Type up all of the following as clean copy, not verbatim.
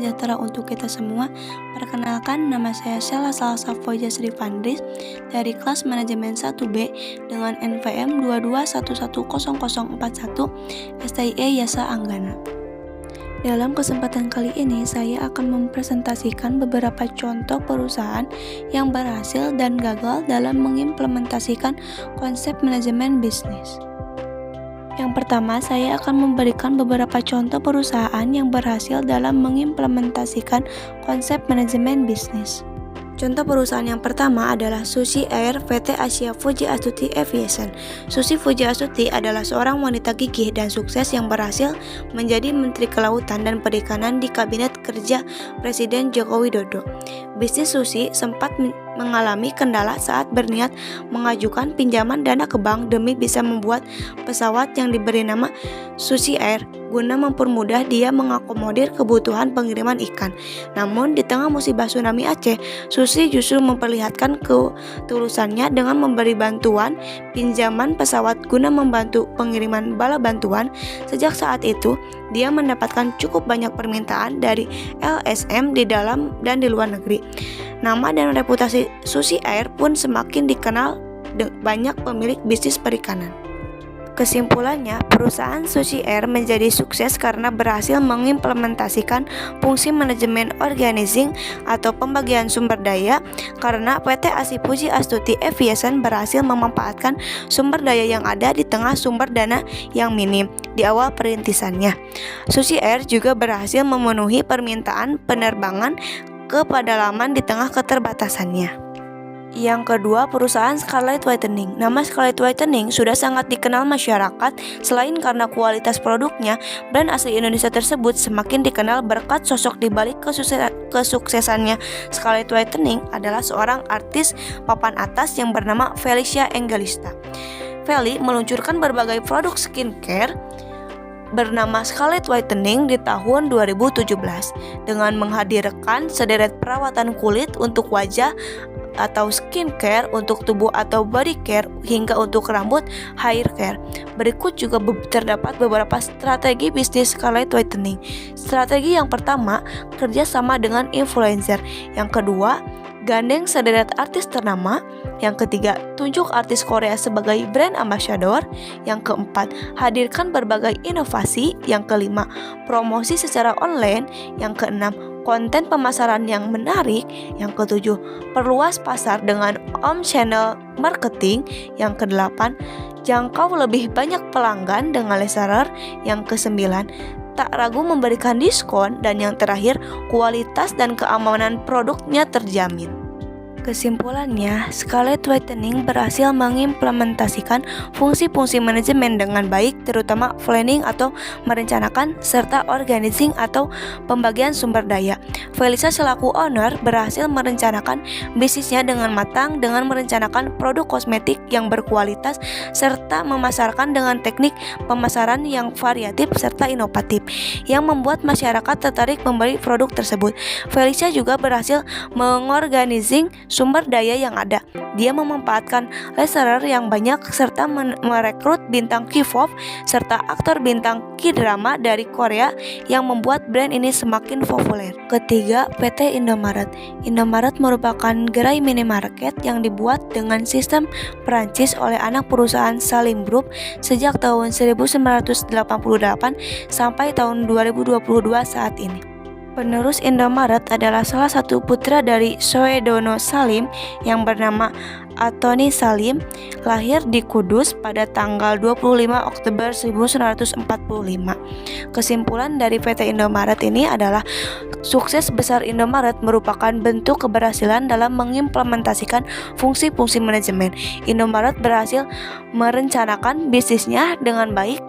sejahtera untuk kita semua. Perkenalkan, nama saya Sheila Salsa Foja Sri Fandris dari kelas manajemen 1B dengan NVM 22110041 STIE Yasa Anggana. Dalam kesempatan kali ini, saya akan mempresentasikan beberapa contoh perusahaan yang berhasil dan gagal dalam mengimplementasikan konsep manajemen bisnis. Yang pertama, saya akan memberikan beberapa contoh perusahaan yang berhasil dalam mengimplementasikan konsep manajemen bisnis. Contoh perusahaan yang pertama adalah Susi Air PT Asia Fuji Astuti Aviation. Susi Fuji Astuti adalah seorang wanita gigih dan sukses yang berhasil menjadi Menteri Kelautan dan Perikanan di Kabinet Kerja Presiden Joko Widodo. Bisnis Susi sempat mengalami kendala saat berniat mengajukan pinjaman dana ke bank demi bisa membuat pesawat yang diberi nama Susi Air guna mempermudah dia mengakomodir kebutuhan pengiriman ikan. Namun di tengah musibah tsunami Aceh, Susi justru memperlihatkan ketulusannya dengan memberi bantuan pinjaman pesawat guna membantu pengiriman bala bantuan. Sejak saat itu, dia mendapatkan cukup banyak permintaan dari LSM di dalam dan di luar negeri. Nama dan reputasi Susi Air pun semakin dikenal banyak pemilik bisnis perikanan. Kesimpulannya, perusahaan Susi Air menjadi sukses karena berhasil mengimplementasikan fungsi manajemen organizing atau pembagian sumber daya, karena PT Asia Fuji Astuti Aviation berhasil memanfaatkan sumber daya yang ada di tengah sumber dana yang minim di awal perintisannya. Susi Air juga berhasil memenuhi permintaan penerbangan ke pedalaman di tengah keterbatasannya. Yang kedua, perusahaan Scarlett Whitening. Nama Scarlett Whitening sudah sangat dikenal masyarakat. Selain karena kualitas produknya, brand asli Indonesia tersebut semakin dikenal berkat sosok di balik kesuksesannya. Scarlett Whitening adalah seorang artis papan atas yang bernama Felicia Angelista. Feli meluncurkan berbagai produk skincare bernama Scarlett Whitening di tahun 2017 dengan menghadirkan sederet perawatan kulit untuk wajah atau skincare untuk tubuh atau body care hingga untuk rambut hair care. Berikut juga terdapat beberapa strategi bisnis Scarlett Whitening. Strategi yang pertama, kerjasama dengan influencer. Yang kedua, gandeng sederet artis ternama. Yang ketiga, tunjuk artis Korea sebagai brand ambassador. Yang keempat, hadirkan berbagai inovasi. Yang kelima, promosi secara online. Yang keenam, konten pemasaran yang menarik. Yang ketujuh, perluas pasar dengan omnichannel marketing. Yang kedelapan, jangkau lebih banyak pelanggan dengan reseller. Yang kesembilan, tak ragu memberikan diskon. Dan yang terakhir, kualitas dan keamanan produknya terjamin. Kesimpulannya, Scarlett Whitening berhasil mengimplementasikan fungsi-fungsi manajemen dengan baik, terutama planning atau merencanakan, serta organizing atau pembagian sumber daya. Felicia selaku owner berhasil merencanakan bisnisnya dengan matang dengan merencanakan produk kosmetik yang berkualitas serta memasarkan dengan teknik pemasaran yang variatif serta inovatif yang membuat masyarakat tertarik membeli produk tersebut. Felicia juga berhasil mengorganising sumber daya yang ada. Dia memanfaatkan reseller yang banyak serta merekrut bintang K-pop serta aktor bintang K-drama dari Korea yang membuat brand ini semakin populer. Ketiga, PT Indomaret. Indomaret merupakan gerai minimarket yang dibuat dengan sistem Perancis oleh anak perusahaan Salim Group sejak tahun 1988 sampai tahun 2022 saat ini. Penerus Indomaret adalah salah satu putra dari Soedono Salim yang bernama Antoni Salim, lahir di Kudus pada tanggal 25 Oktober 1945. Kesimpulan dari PT Indomaret ini adalah sukses besar Indomaret merupakan bentuk keberhasilan dalam mengimplementasikan fungsi-fungsi manajemen. Indomaret berhasil merencanakan bisnisnya dengan baik.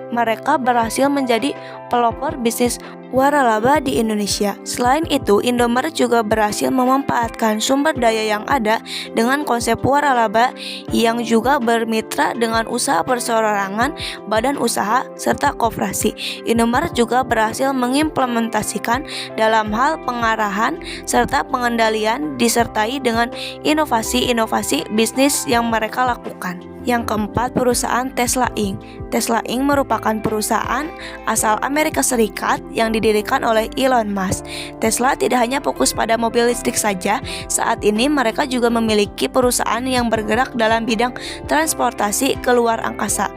Mereka berhasil menjadi pelopor bisnis waralaba di Indonesia. Selain itu, Indomaret juga berhasil memanfaatkan sumber daya yang ada dengan konsep waralaba yang juga bermitra dengan usaha perseorangan, badan usaha, serta koperasi. Indomaret juga berhasil mengimplementasikan dalam hal pengarahan serta pengendalian disertai dengan inovasi-inovasi bisnis yang mereka lakukan. Yang keempat, perusahaan Tesla Inc. Tesla Inc. merupakan perusahaan asal Amerika Serikat yang didirikan oleh Elon Musk. Tesla tidak hanya fokus pada mobil listrik saja, saat ini mereka juga memiliki perusahaan yang bergerak dalam bidang transportasi ke luar angkasa.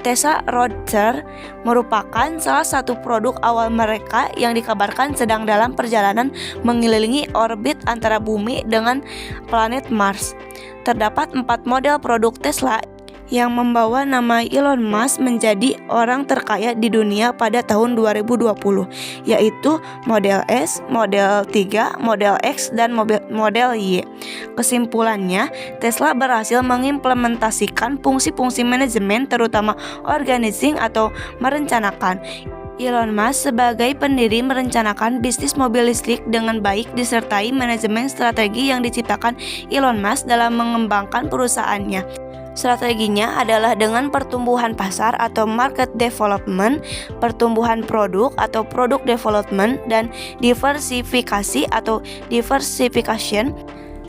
Tesla Roadster merupakan salah satu produk awal mereka yang dikabarkan sedang dalam perjalanan mengelilingi orbit antara bumi dengan planet Mars. Terdapat 4 model produk Tesla yang membawa nama Elon Musk menjadi orang terkaya di dunia pada tahun 2020, yaitu Model S, Model 3, Model X, dan Model Y. Kesimpulannya, Tesla berhasil mengimplementasikan fungsi-fungsi manajemen, terutama organizing atau merencanakan. Elon Musk sebagai pendiri merencanakan bisnis mobil listrik dengan baik disertai manajemen strategi yang diciptakan Elon Musk dalam mengembangkan perusahaannya. Strateginya adalah dengan pertumbuhan pasar atau market development, pertumbuhan produk atau product development, dan diversifikasi atau diversification.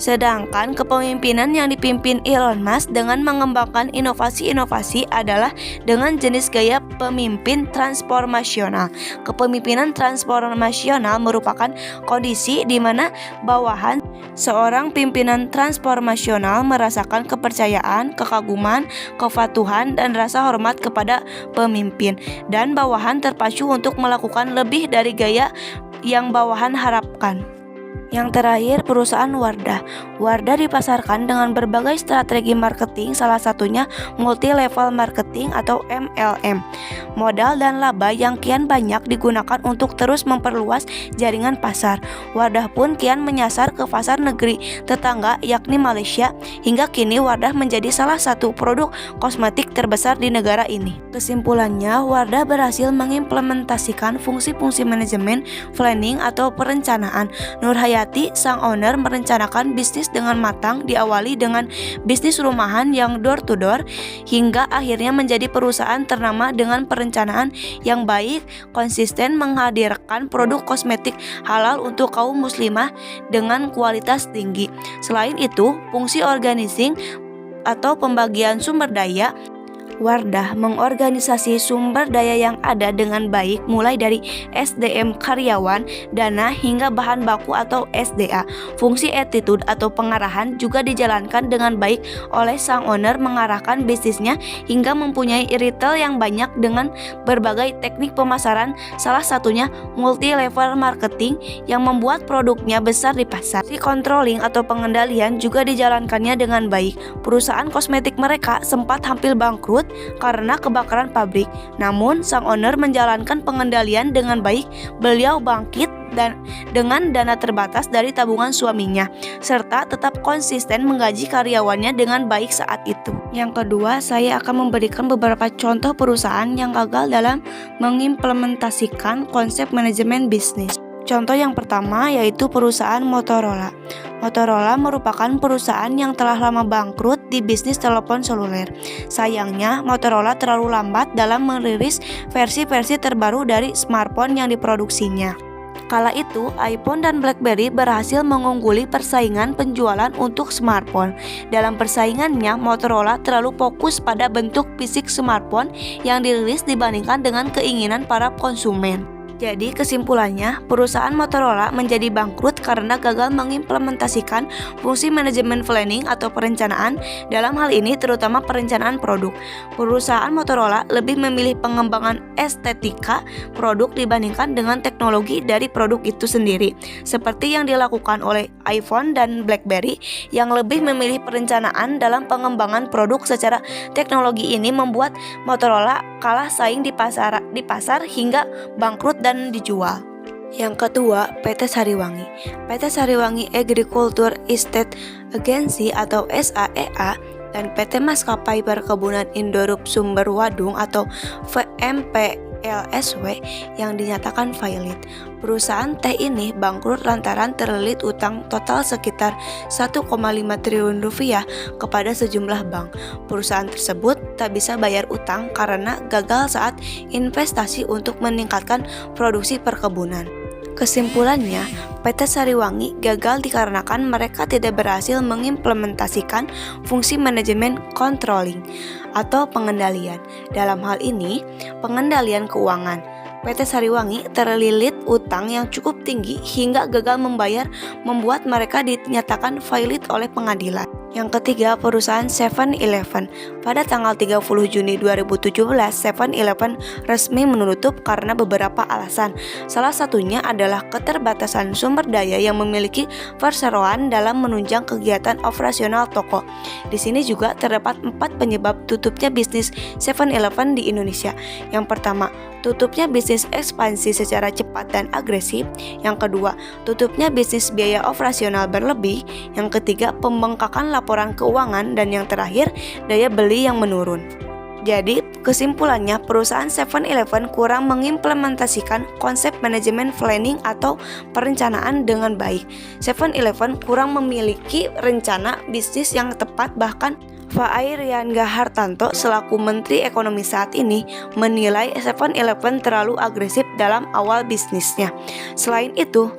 Sedangkan kepemimpinan yang dipimpin Elon Musk dengan mengembangkan inovasi-inovasi adalah dengan jenis gaya pemimpin transformasional. Kepemimpinan transformasional merupakan kondisi di mana bawahan seorang pimpinan transformasional merasakan kepercayaan, kekaguman, kepatuhan, dan rasa hormat kepada pemimpin, dan bawahan terpacu untuk melakukan lebih dari gaya yang bawahan harapkan. Yang terakhir, perusahaan Wardah. Wardah dipasarkan dengan berbagai strategi marketing, salah satunya multi-level marketing atau MLM. Modal dan laba yang kian banyak digunakan untuk terus memperluas jaringan pasar. Wardah pun kian menyasar ke pasar negeri tetangga yakni Malaysia. Hingga kini Wardah menjadi salah satu produk kosmetik terbesar di negara ini. Kesimpulannya, Wardah berhasil mengimplementasikan fungsi-fungsi manajemen, planning atau perencanaan. Nurhayati, sang owner, merencanakan bisnis dengan matang, diawali dengan bisnis rumahan yang door-to-door, hingga akhirnya menjadi perusahaan ternama dengan perencanaan yang baik, konsisten menghadirkan produk kosmetik halal untuk kaum muslimah dengan kualitas tinggi. Selain itu, fungsi organizing atau pembagian sumber daya, Wardah mengorganisasi sumber daya yang ada dengan baik, mulai dari SDM karyawan, dana, hingga bahan baku atau SDA. Fungsi attitude atau pengarahan juga dijalankan dengan baik oleh sang owner, mengarahkan bisnisnya hingga mempunyai retail yang banyak dengan berbagai teknik pemasaran, salah satunya multi-level marketing yang membuat produknya besar di pasar. Si controlling atau pengendalian juga dijalankannya dengan baik. Perusahaan kosmetik mereka sempat hampir bangkrut karena kebakaran pabrik. Namun sang owner menjalankan pengendalian dengan baik. Beliau bangkit dan dengan dana terbatas dari tabungan suaminya, serta tetap konsisten menggaji karyawannya dengan baik saat itu. Yang kedua, saya akan memberikan beberapa contoh perusahaan yang gagal dalam mengimplementasikan konsep manajemen bisnis. Contoh yang pertama yaitu perusahaan Motorola. Motorola merupakan perusahaan yang telah lama bangkrut di bisnis telepon seluler. Sayangnya, Motorola terlalu lambat dalam merilis versi-versi terbaru dari smartphone yang diproduksinya. Kala itu, iPhone dan BlackBerry berhasil mengungguli persaingan penjualan untuk smartphone. Dalam persaingannya, Motorola terlalu fokus pada bentuk fisik smartphone yang dirilis dibandingkan dengan keinginan para konsumen. Jadi kesimpulannya, perusahaan Motorola menjadi bangkrut karena gagal mengimplementasikan fungsi manajemen planning atau perencanaan, dalam hal ini terutama perencanaan produk. Perusahaan Motorola lebih memilih pengembangan estetika produk dibandingkan dengan teknologi dari produk itu sendiri, seperti yang dilakukan oleh iPhone dan BlackBerry yang lebih memilih perencanaan dalam pengembangan produk. Secara teknologi ini membuat Motorola kalah saing di pasar hingga bangkrut dan dijual. Yang kedua, PT Sariwangi. PT Sariwangi Agriculture Estate Agency atau SAEA dan PT Maskapai Perkebunan Indorup Sumber Wadung atau VMPLSW yang dinyatakan valid. Perusahaan teh ini bangkrut lantaran terlilit utang total sekitar 1,5 triliun rupiah kepada sejumlah bank. Perusahaan tersebut tak bisa bayar utang karena gagal saat investasi untuk meningkatkan produksi perkebunan. Kesimpulannya, PT Sariwangi gagal dikarenakan mereka tidak berhasil mengimplementasikan fungsi manajemen controlling atau pengendalian. Dalam hal ini, pengendalian keuangan. PT Sariwangi terlilit utang yang cukup tinggi hingga gagal membayar, membuat mereka dinyatakan valid oleh pengadilan. Yang ketiga, perusahaan 7-Eleven. Pada tanggal 30 Juni 2017, 7-Eleven resmi menutup karena beberapa alasan. Salah satunya adalah keterbatasan sumber daya yang memiliki perseroan dalam menunjang kegiatan operasional toko. Di sini juga terdapat 4 penyebab tutupnya bisnis 7-Eleven di Indonesia. Yang pertama, tutupnya bisnis ekspansi secara cepat dan agresif. Yang kedua, tutupnya bisnis biaya operasional berlebih. Yang ketiga, pembengkakan laporan keuangan. Dan yang terakhir, daya beli yang menurun. Jadi, kesimpulannya perusahaan 7-Eleven kurang mengimplementasikan konsep manajemen planning atau perencanaan dengan baik. 7-Eleven kurang memiliki rencana bisnis yang tepat, bahkan Faairiangga Hartanto selaku Menteri Ekonomi saat ini menilai 7-Eleven terlalu agresif dalam awal bisnisnya. Selain itu,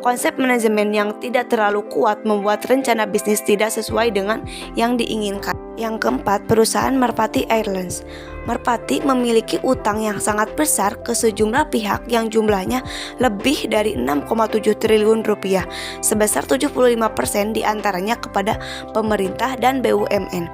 konsep manajemen yang tidak terlalu kuat membuat rencana bisnis tidak sesuai dengan yang diinginkan. Yang keempat, perusahaan Merpati Airlines. Merpati memiliki utang yang sangat besar ke sejumlah pihak yang jumlahnya lebih dari 6,7 triliun rupiah, sebesar 75% diantaranya kepada pemerintah dan BUMN,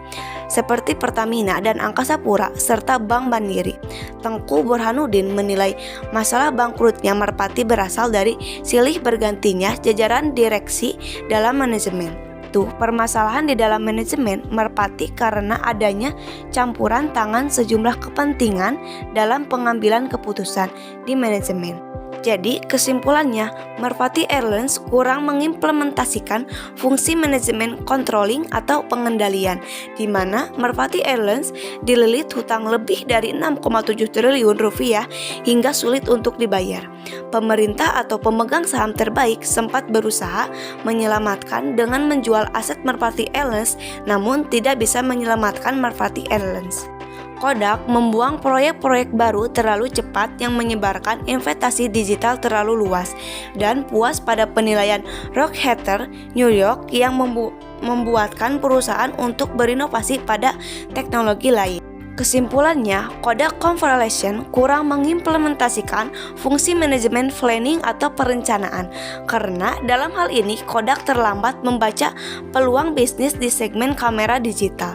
seperti Pertamina dan Angkasa Pura, serta Bank Mandiri. Tengku Burhanuddin menilai masalah bangkrutnya Merpati berasal dari silih bergantinya jajaran direksi dalam manajemen. Permasalahan di dalam manajemen Merpati karena adanya campuran tangan sejumlah kepentingan dalam pengambilan keputusan di manajemen. Jadi kesimpulannya, Merpati Airlines kurang mengimplementasikan fungsi manajemen controlling atau pengendalian, di mana Merpati Airlines dililit hutang lebih dari 6,7 triliun rupiah hingga sulit untuk dibayar. Pemerintah atau pemegang saham terbaik sempat berusaha menyelamatkan dengan menjual aset Merpati Airlines, namun tidak bisa menyelamatkan Merpati Airlines. Kodak membuang proyek-proyek baru terlalu cepat yang menyebarkan investasi digital terlalu luas, dan puas pada penilaian Rockefeller New York yang membuatkan perusahaan untuk berinovasi pada teknologi lain. Kesimpulannya, Kodak Corporation kurang mengimplementasikan fungsi manajemen planning atau perencanaan, karena dalam hal ini Kodak terlambat membaca peluang bisnis di segmen kamera digital.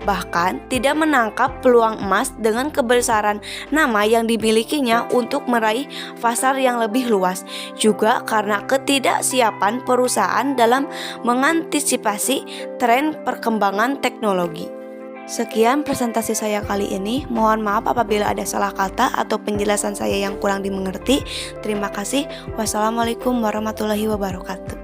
Bahkan tidak menangkap peluang emas dengan kebesaran nama yang dimilikinya untuk meraih pasar yang lebih luas, juga karena ketidaksiapan perusahaan dalam mengantisipasi tren perkembangan teknologi. Sekian presentasi saya kali ini. Mohon maaf apabila ada salah kata atau penjelasan saya yang kurang dimengerti. Terima kasih. Wassalamualaikum warahmatullahi wabarakatuh.